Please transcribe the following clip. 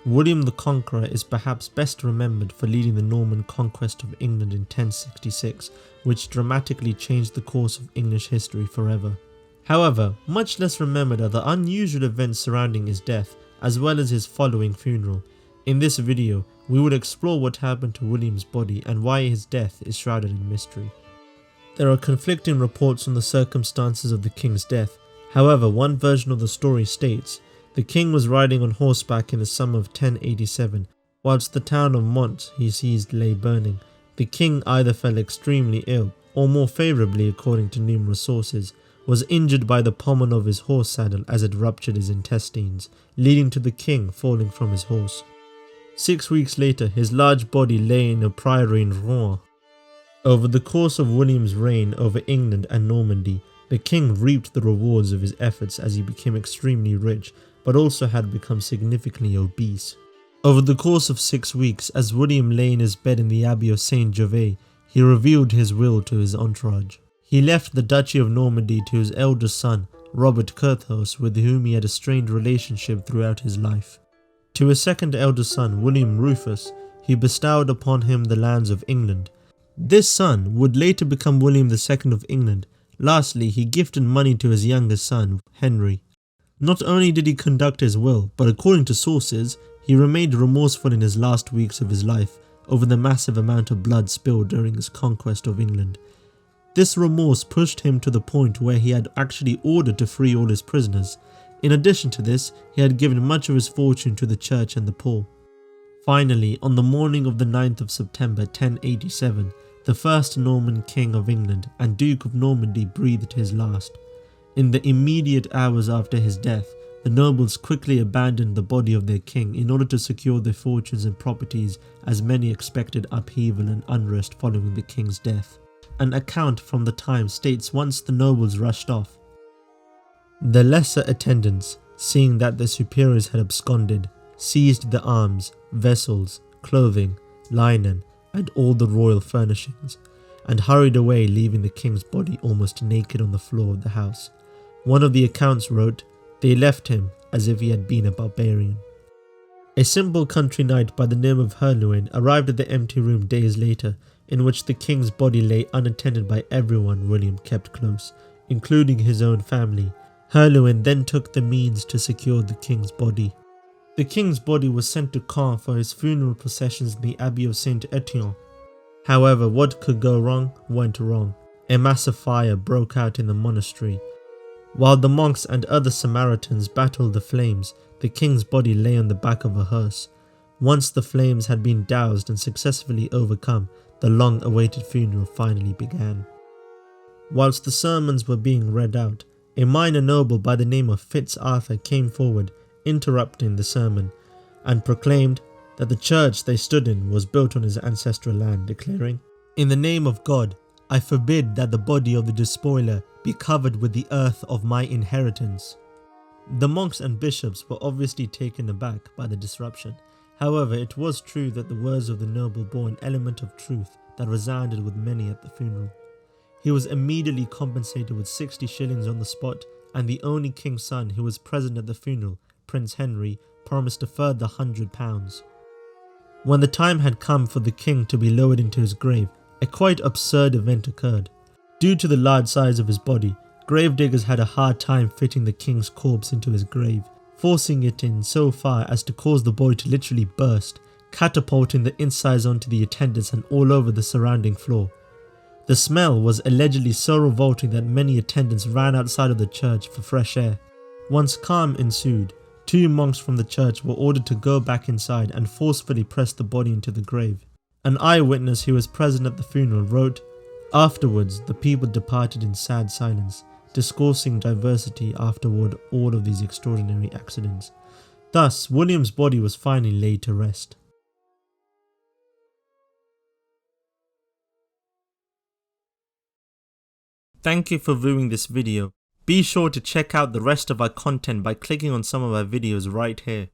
William the Conqueror is perhaps best remembered for leading the Norman Conquest of England in 1066, which dramatically changed the course of English history forever. However, much less remembered are the unusual events surrounding his death, as well as his following funeral. In this video, we will explore what happened to William's body and why his death is shrouded in mystery. There are conflicting reports on the circumstances of the king's death. However, one version of the story states, the king was riding on horseback in the summer of 1087, whilst the town of Mont he seized lay burning. The king either fell extremely ill, or more favourably according to numerous sources, was injured by the pommel of his horse saddle as it ruptured his intestines, leading to the king falling from his horse. 6 weeks later, his large body lay in a priory in Rouen. Over the course of William's reign over England and Normandy, the king reaped the rewards of his efforts as he became extremely rich, but also had become significantly obese. Over the course of 6 weeks, as William lay in his bed in the Abbey of Saint Gervais, he revealed his will to his entourage. He left the Duchy of Normandy to his eldest son, Robert Curthose, with whom he had a strained relationship throughout his life. To his second eldest son, William Rufus, he bestowed upon him the lands of England. This son would later become William II of England. Lastly, he gifted money to his youngest son, Henry. Not only did he conduct his will, but according to sources, he remained remorseful in his last weeks of his life over the massive amount of blood spilled during his conquest of England. This remorse pushed him to the point where he had actually ordered to free all his prisoners. In addition to this, he had given much of his fortune to the church and the poor. Finally, on the morning of the 9th of September 1087, the first Norman King of England and Duke of Normandy breathed his last. In the immediate hours after his death, the nobles quickly abandoned the body of their king in order to secure their fortunes and properties, as many expected upheaval and unrest following the king's death. An account from the time states once the nobles rushed off, the lesser attendants, seeing that their superiors had absconded, seized the arms, vessels, clothing, linen, and all the royal furnishings, and hurried away, leaving the king's body almost naked on the floor of the house. One of the accounts wrote, they left him as if he had been a barbarian. A simple country knight by the name of Herluin arrived at the empty room days later, in which the king's body lay unattended by everyone William kept close, including his own family. Herluin then took the means to secure the king's body. The king's body was sent to Caen for his funeral processions in the Abbey of Saint Etienne. However, what could go wrong went wrong. A massive fire broke out in the monastery. While the monks and other Samaritans battled the flames, the king's body lay on the back of a hearse. Once the flames had been doused and successfully overcome, the long-awaited funeral finally began. Whilst the sermons were being read out, a minor noble by the name of Fitzarthur came forward, interrupting the sermon, and proclaimed that the church they stood in was built on his ancestral land, declaring, "In the name of God, I forbid that the body of the despoiler be covered with the earth of my inheritance." The monks and bishops were obviously taken aback by the disruption. However, it was true that the words of the noble bore an element of truth that resounded with many at the funeral. He was immediately compensated with 60 shillings on the spot, and the only king's son who was present at the funeral, Prince Henry, promised a further £100. When the time had come for the king to be lowered into his grave, a quite absurd event occurred. Due to the large size of his body, gravediggers had a hard time fitting the king's corpse into his grave, forcing it in so far as to cause the body to literally burst, catapulting the insides onto the attendants and all over the surrounding floor. The smell was allegedly so revolting that many attendants ran outside of the church for fresh air. Once calm ensued, 2 monks from the church were ordered to go back inside and forcefully press the body into the grave. An eyewitness who was present at the funeral wrote, "Afterwards, the people departed in sad silence, discoursing diversity afterward all of these extraordinary accidents." Thus, William's body was finally laid to rest. Thank you for viewing this video. Be sure to check out the rest of our content by clicking on some of our videos right here.